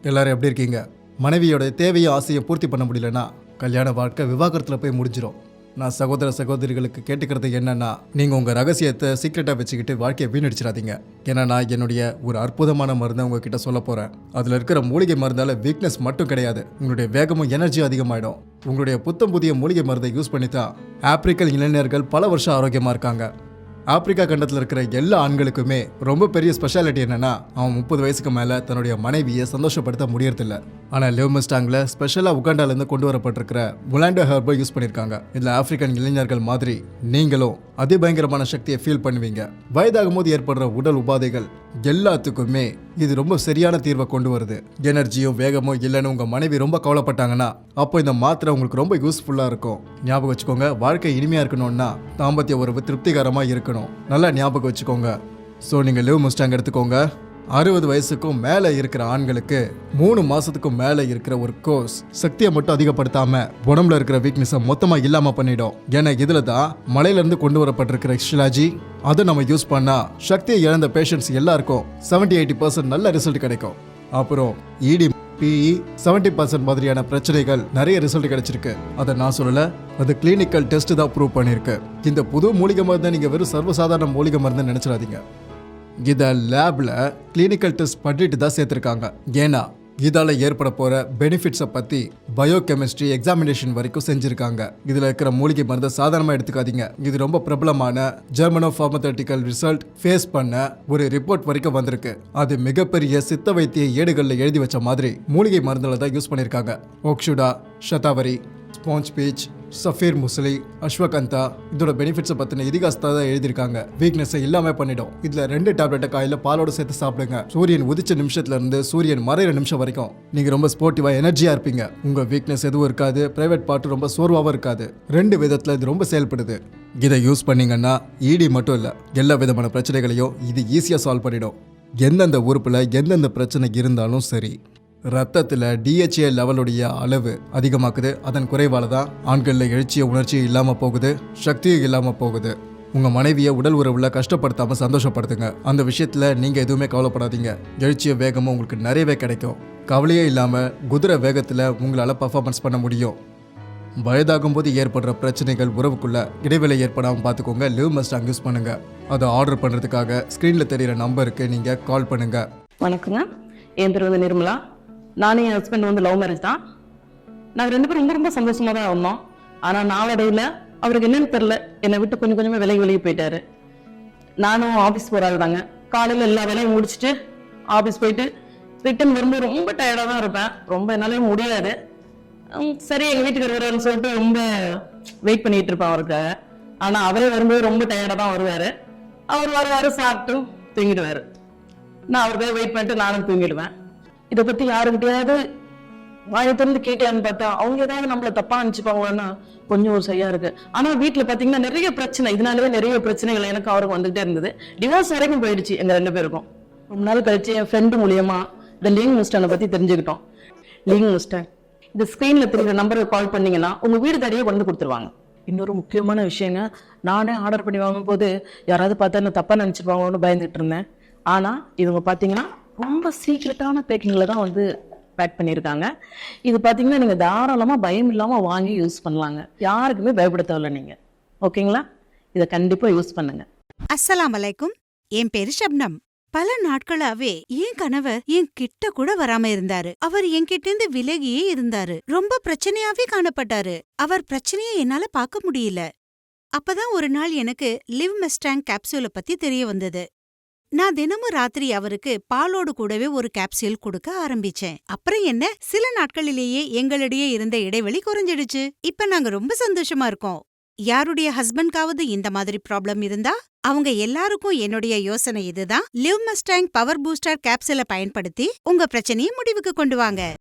எல்லாரும் எப்படி இருக்கீங்க? மனைவியோட தேவையை ஆசையை பூர்த்தி பண்ண முடியலன்னா கல்யாண வாழ்க்கை விவாகரத்தில் போய் முடிஞ்சிடும். நான் சகோதர சகோதரிகளுக்கு கேட்டுக்கிறது என்னன்னா, நீங்கள் உங்கள் ரகசியத்தை சீக்ரெட்டாக வச்சுக்கிட்டு வாழ்க்கையை வீணடிச்சிடாதீங்க. ஏன்னா நான் என்னுடைய ஒரு அற்புதமான மருந்தை உங்ககிட்ட சொல்ல போகிறேன். அதில் இருக்கிற மூலிகை மருந்தால் வீக்னஸ் மட்டும் கிடையாது, உங்களுடைய வேகமும் எனர்ஜியும் அதிகமாகிடும். உங்களுடைய புத்தம் புதிய மூலிகை மருந்தை யூஸ் பண்ணி தான் ஆப்பிரிக்கன் இளைஞர்கள் பல வருஷம் ஆரோக்கியமாக இருக்காங்க. ஆப்பிரிக்கா கண்டத்தில் இருக்கிற எல்லா ஆண்களுக்குமே ரொம்ப பெரிய ஸ்பெஷாலிட்டி என்னன்னா, அவன் 30 வயசுக்கு மேலே தன்னுடைய மனைவியை சந்தோஷப்படுத்த முடியறதில்ல. ஆனால் லிவ் மஸ்டாங்கில் ஸ்பெஷலாக உகாண்டாலேருந்து கொண்டு வரப்பட்டிருக்கிற முலாண்டோ ஹெர்பை யூஸ் பண்ணியிருக்காங்க. இதில் ஆப்பிரிக்கன் இளைஞர்கள் மாதிரி நீங்களும் அதிபயங்கரமான சக்தியை ஃபீல் பண்ணுவீங்க. வயதாகும் போது ஏற்படுற உடல் உபாதைகள் எல்லாத்துக்குமே இது ரொம்ப சரியான தீர்வை கொண்டு வருது. எனர்ஜியும் வேகமும் இல்லைன்னு உங்கள் மனைவி ரொம்ப கவலைப்பட்டாங்கன்னா அப்போ இந்த மாத்திரை உங்களுக்கு ரொம்ப யூஸ்ஃபுல்லாக இருக்கும். ஞாபகம் வச்சுக்கோங்க, வாழ்க்கை இனிமையாக இருக்கணும்னா தாம்பத்திய உறவு திருப்திகரமாக இருக்கணும். நல்லா ஞாபகம் வச்சுக்கோங்க. ஸோ நீங்கள் லிவ் மஸ்டாங் எடுத்துக்கோங்க. 60 வயசுக்கும் மேலே இருக்கிற ஆண்களுக்கு 3 மாதத்துக்கும் மேலே இருக்கிற ஒரு கோர்ஸ் சக்தியை மட்டும் அதிகப்படுத்தாம உடம்புல இருக்கிற வீக்னஸை மொத்தமாக இல்லாமல் பண்ணிடும். ஏன்னா இதில் தான் மலையிலேருந்து கொண்டு வரப்பட்டிருக்கிற ஷிலாஜி. அதை நம்ம யூஸ் பண்ணால் சக்தியை இழந்த பேஷண்ட்ஸ் எல்லாருக்கும் 70-80% நல்ல ரிசல்ட் கிடைக்கும். அப்புறம் இடி பிஇ 70% மாதிரியான பிரச்சனைகள் நிறைய ரிசல்ட் கிடைச்சிருக்கு. அதை நான் சொல்லலை, அது கிளினிக்கல் டெஸ்ட் தான் ப்ரூவ் பண்ணியிருக்கு. இந்த புது மூலிகை மருந்தை நீங்கள் வெறும் சர்வசாதாரண மூலிகை மருந்து நினச்சிடாதீங்க. இதை லேபில் கிளினிக்கல் டெஸ்ட் பண்ணிட்டு தான் சேர்த்துருக்காங்க. ஏன்னா இதால் ஏற்பட போகிற பெனிஃபிட்ஸை பற்றி பயோகெமிஸ்ட்ரி எக்ஸாமினேஷன் வரைக்கும் செஞ்சுருக்காங்க. இதில் இருக்கிற மூலிகை மருந்தை சாதாரணமாக எடுத்துக்காதீங்க. இது ரொம்ப பிரபலமான ஜெர்மனோ ஃபார்மசூட்டிக்கல் ரிசல்ட் ஃபேஸ் பண்ண ஒரு ரிப்போர்ட் வரைக்கும் வந்திருக்கு. அது மிகப்பெரிய சித்த வைத்திய ஏடுகளில் எழுதி வச்ச மாதிரி மூலிகை மருந்துகளை தான் யூஸ் பண்ணியிருக்காங்க. ஓக்ஷுடா, ஷதாவரி, ஸ்பாஞ்ச் பீச், சஃபீர் முஸ்லி, அஸ்வகந்தா இதோட பெனிஃபிட்ஸை பற்றின இதிகாசத்தை தான் எழுதியிருக்காங்க. வீக்னஸை இல்லாமல் பண்ணிடும். இதில் 2 டேப்லெட்டை காலையில் பாலோடு சேர்த்து சாப்பிடுங்க. சூரியன் உதிச்ச நிமிஷத்துலேருந்து சூரியன் மறைகிற நிமிஷம் வரைக்கும் நீங்கள் ரொம்ப ஸ்போர்ட்டிவாக எனர்ஜியாக இருப்பீங்க. உங்கள் வீக்னஸ் எதுவும் இருக்காது, ப்ரைவேட் பார்ட்டு ரொம்ப சோர்வாகவும் இருக்காது. 2 விதத்தில் இது ரொம்ப செயல்படுது. இதை யூஸ் பண்ணிங்கன்னா இடி மட்டும் இல்லை, எல்லா விதமான பிரச்சனைகளையும் இது ஈஸியாக சால்வ் பண்ணிடும். எந்தெந்த உறுப்பில் எந்தெந்த பிரச்சனை இருந்தாலும் சரி. ரத்தத்தில் டிஹெச்ஏ லெவலுடைய அளவு அதிகமாக்குது. அதன் குறைவால தான் ஆண்களில் எழுச்சிய உணர்ச்சியும் இல்லாமல் போகுது, சக்தியும் இல்லாமல் போகுது. உங்கள் மனைவியை உடல் உறவில் கஷ்டப்படுத்தாமல் சந்தோஷப்படுத்துங்க. அந்த விஷயத்தில் நீங்கள் எதுவுமே கவலைப்படாதீங்க. எழுச்சிய வேகமும் உங்களுக்கு நிறையவே கிடைக்கும். கவலையே இல்லாமல் குதிரை வேகத்தில் உங்களால் பர்ஃபார்மன்ஸ் பண்ண முடியும். வயதாகும் போது ஏற்படுற பிரச்சனைகள் உறவுக்குள்ள இடைவெளி ஏற்படாமல் பார்த்துக்கோங்க. லிவ் மஸ்டாங் யூஸ் பண்ணுங்க. அதை ஆர்டர் பண்ணுறதுக்காக ஸ்க்ரீனில் தெரிகிற நம்பருக்கு நீங்கள் கால் பண்ணுங்க. வணக்கங்க, என் பேர் வந்து நிர்மலா. நானும் என் ஹஸ்பண்ட் வந்து லவ் மேரேஜ் தான். நாங்கள் 2 பேரும் ரொம்ப சந்தோஷமா தான் இருந்தோம். ஆனால் நாளடைவில் அவருக்கு என்னன்னு தெரியல, என்னை விட்டு கொஞ்சம் கொஞ்சமாக விலகி போயிட்டாரு. நானும் ஆஃபீஸ் போகிறாள் தாங்க. காலையில் எல்லா வேலையும் முடிச்சுட்டு ஆஃபீஸ் போயிட்டு ரிட்டன் வரும்போது ரொம்ப டயர்டாக தான் இருப்பேன். ரொம்ப என்னாலே முடியாது. சரி எங்கள் வீட்டுக்கு வருவாருன்னு சொல்லிட்டு ரொம்ப வெயிட் பண்ணிட்டு இருப்பேன் அவருக்கு. ஆனால் அவரே வரும்போது ரொம்ப டயர்டாக தான் வருவார். அவர் வருவார், சாப்பிட்டு தூங்கிடுவார். நான் அவருக்காக வெயிட் பண்ணிட்டு நானும் தூங்கிடுவேன். இதை பத்தி யாருக்கிட்டையாவது வாயை திறந்து கேட்டேன்னு பார்த்தா அவங்க ஏதாவது நம்மள தப்பா அனுப்பிச்சுப்பாங்கன்னா கொஞ்சம் ஒரு சரியா இருக்கு. ஆனா வீட்டுல பாத்தீங்கன்னா நிறைய பிரச்சனை, இதனாலவே நிறைய பிரச்சனைகள் எனக்கு அவருக்கு வந்துகிட்டே இருந்தது. டிவோர்ஸ் வரைக்கும் போயிடுச்சு எங்க 2 பேருக்கும். ரொம்ப நாள் கழிச்சு என் ஃப்ரெண்டு மூலியமா இந்த லிங் முஸ்டானை பத்தி தெரிஞ்சுக்கிட்டோம். லிங் முஸ்டான் இந்த ஸ்கிரீன்ல தெரியுற நம்பருக்கு கால் பண்ணீங்கன்னா உங்க வீடு தடியே கொண்டு கொடுத்துருவாங்க. இன்னொரு முக்கியமான விஷயங்க, நானே ஆர்டர் பண்ணி வாங்கும் போது யாராவது பார்த்தா என்ன தப்பா நினைச்சிருவாங்கன்னு பயந்துட்டு இருந்தேன். ஆனா இவங்க பாத்தீங்கன்னா ரொம்ப சீக்ரெட்டான பேக்கிங்ல தான் வந்து பேக் பண்ணியிருக்காங்க. இது பார்த்தீங்கன்னா நீங்கள் தாராளமாக பயம் இல்லாமல் வாங்கி யூஸ் பண்ணலாங்க. யாருக்குமே பயப்பட தேவையில்ல நீங்கள். ஓகேங்களா? இதை கண்டிப்பாக யூஸ் பண்ணுங்க. அஸ்ஸலாமு அலைக்கும். என் பேரு ஷப்னம். பல நாட்களாவே என் கணவர் என் கிட்ட கூட வராம இருந்தாரு. அவர் என்கிட்ட இருந்து விலகியே இருந்தாரு. ரொம்ப பிரச்சனையாவே காணப்பட்டாரு. அவர் பிரச்சனையை என்னால பார்க்க முடியல. அப்பதான் ஒரு நாள் எனக்கு லிவ் மஸ்டாங் கேப்சூலை பத்தி தெரிய வந்தது. நான் தினமும் ராத்திரி அவருக்கு பாலோடு கூடவே ஒரு கேப்சூல் கொடுக்க ஆரம்பிச்சேன். அப்புறம் என்ன, சில நாட்களிலேயே எங்களிடையே இருந்த இடைவெளி குறைஞ்சிடுச்சு. இப்ப நாங்க ரொம்ப சந்தோஷமா இருக்கோம். யாருடைய ஹஸ்பண்ட்காவது இந்த மாதிரி ப்ராப்ளம் இருந்தா அவங்க எல்லாருக்கும் என்னுடைய யோசனை இதுதான். லிவ் மஸ்டாங் பவர் பூஸ்டர் கேப்சூலை பயன்படுத்தி உங்க பிரச்சனையை முடிவுக்கு கொண்டு வாங்க.